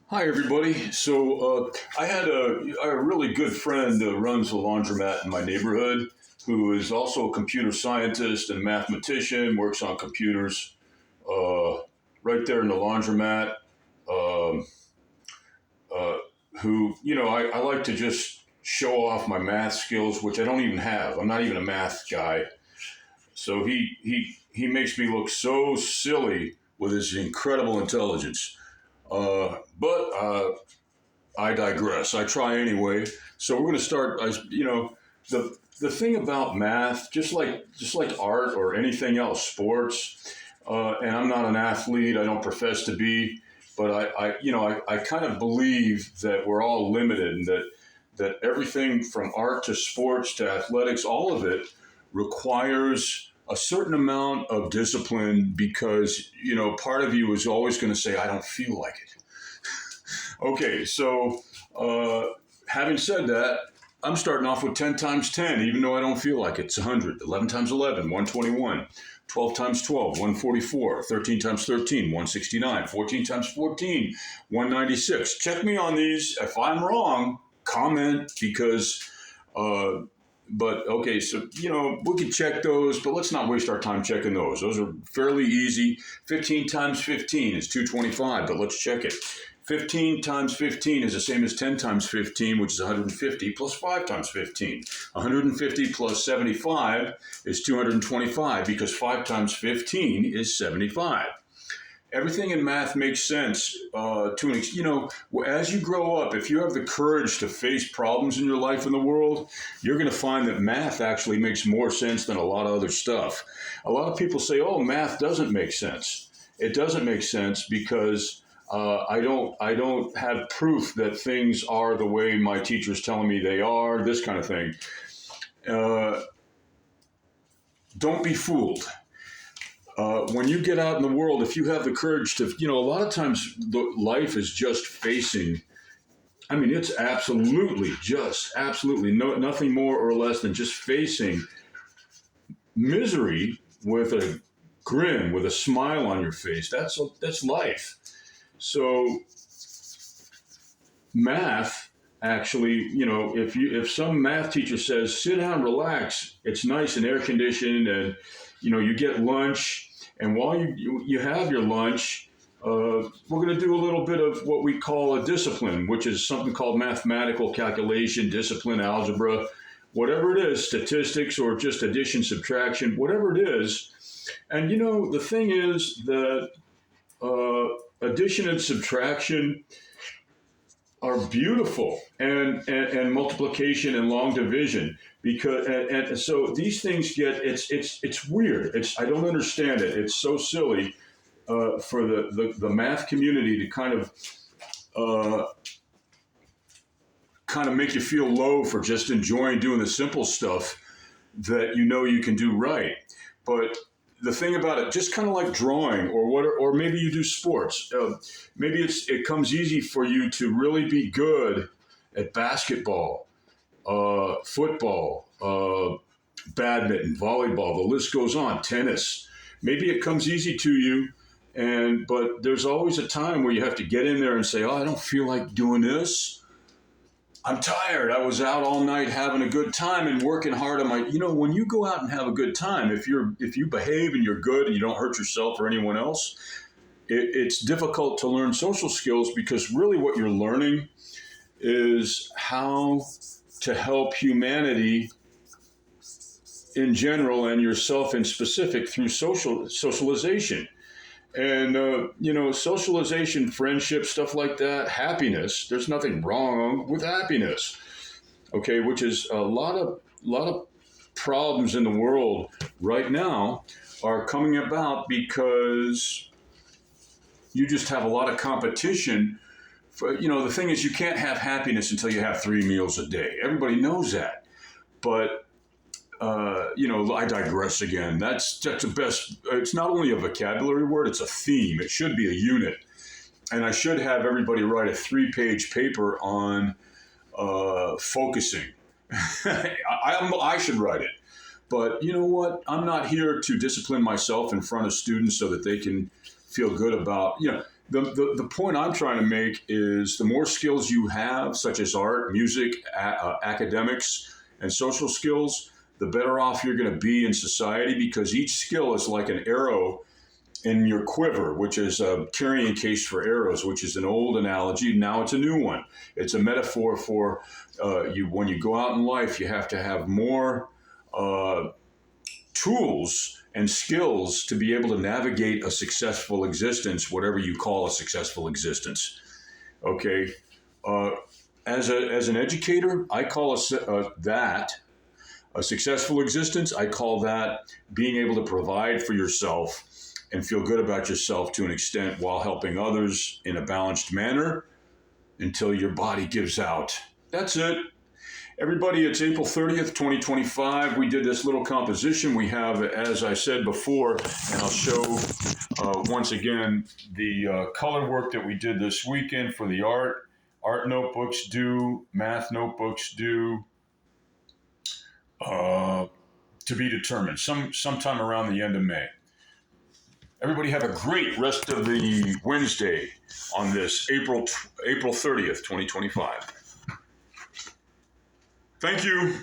Hi, everybody. I had a really good friend who runs a laundromat in my neighborhood who is also a computer scientist and mathematician, works on computers uh, right there in the laundromat. Um, uh, I like to just show off my math skills, which I don't even have. I'm not even a math guy. So he makes me look so silly with his incredible intelligence. But I digress. I try anyway. So we're going to start. The thing about math, just like art or anything else, sports. And I'm not an athlete. I don't profess to be, but I kind of believe that we're all limited, and that everything from art to sports to athletics, all of it requires a certain amount of discipline because part of you is always going to say, "I don't feel like it." Okay, so uh, having said that, I'm starting off with 10 times 10, even though I don't feel like it. It's 100. 11 times 11, 121. 12 times 12, 144. 13 times 13, 169. 14 times 14, 196. Check me on these. If I'm wrong, comment because, uh, but okay, so, we can check those, but let's not waste our time checking those. Those are fairly easy. 15 times 15 is 225, but let's check it. 15 times 15 is the same as 10 times 15, which is 150, plus 5 times 15. 150 plus 75 is 225 because 5 times 15 is 75. Everything in math makes sense as you grow up. If you have the courage to face problems in your life and the world, you're going to find that math actually makes more sense than a lot of other stuff. A lot of people say, "Oh, math doesn't make sense." It doesn't make sense because I don't have proof that things are the way my teacher's telling me they are. This kind of thing. Uh, don't be fooled. When you get out in the world, if you have the courage to, a lot of times life is just facing. I mean, it's absolutely nothing more or less than just facing misery with a grin, with a smile on your face. That's life. So math actually, if some math teacher says sit down, relax, it's nice and air conditioned, and you get lunch, and while you have your lunch, we're going to do a little bit of what we call a discipline, which is something called mathematical calculation, discipline, algebra, whatever it is, statistics, or just addition, subtraction, whatever it is. And the thing is that addition and subtraction are beautiful, and multiplication and long division, because and so these things get, it's weird. I don't understand it. It's so silly for the math community to uh, kind of make you feel low for just enjoying doing the simple stuff that you can do right. But the thing about it, just kind of like drawing, or maybe you do sports. Maybe it comes easy for you to really be good at basketball, football, badminton, volleyball. The list goes on. Tennis. Maybe it comes easy to you, but there's always a time where you have to get in there and say, "Oh, I don't feel like doing this. I'm tired. I was out all night having a good time and working hard on my." When you go out and have a good time, if you behave and you're good and you don't hurt yourself or anyone else, it's difficult to learn social skills, because really what you're learning is how to help humanity in general and yourself in specific through socialization. And socialization, friendship, stuff like that, happiness. There's nothing wrong with happiness, okay? Which is a lot of problems in the world right now are coming about because you just have a lot of competition. The thing is, you can't have happiness until you have 3 meals a day. Everybody knows that, but I digress again. That's the best. It's not only a vocabulary word; it's a theme. It should be a unit, and I should have everybody write a 3-page paper on focusing. I should write it, but you know what? I'm not here to discipline myself in front of students so that they can feel good about. The point I'm trying to make is the more skills you have, such as art, music, academics, and social skills, the better off you're going to be in society because each skill is like an arrow in your quiver, which is a carrying case for arrows, which is an old analogy. Now it's a new one. It's a metaphor for you when you go out in life, you have to have more tools and skills to be able to navigate a successful existence, whatever you call a successful existence. Okay. Uh, as an educator, I call that a successful existence. I call that being able to provide for yourself and feel good about yourself to an extent while helping others in a balanced manner until your body gives out. That's it. Everybody, it's April 30th, 2025. We did this little composition. We have, as I said before, and I'll show once again the color work that we did this weekend for the art. Art notebooks due, math notebooks due, to be determined sometime around the end of May. Everybody have a great rest of the Wednesday on this April 30th, 2025. Thank you.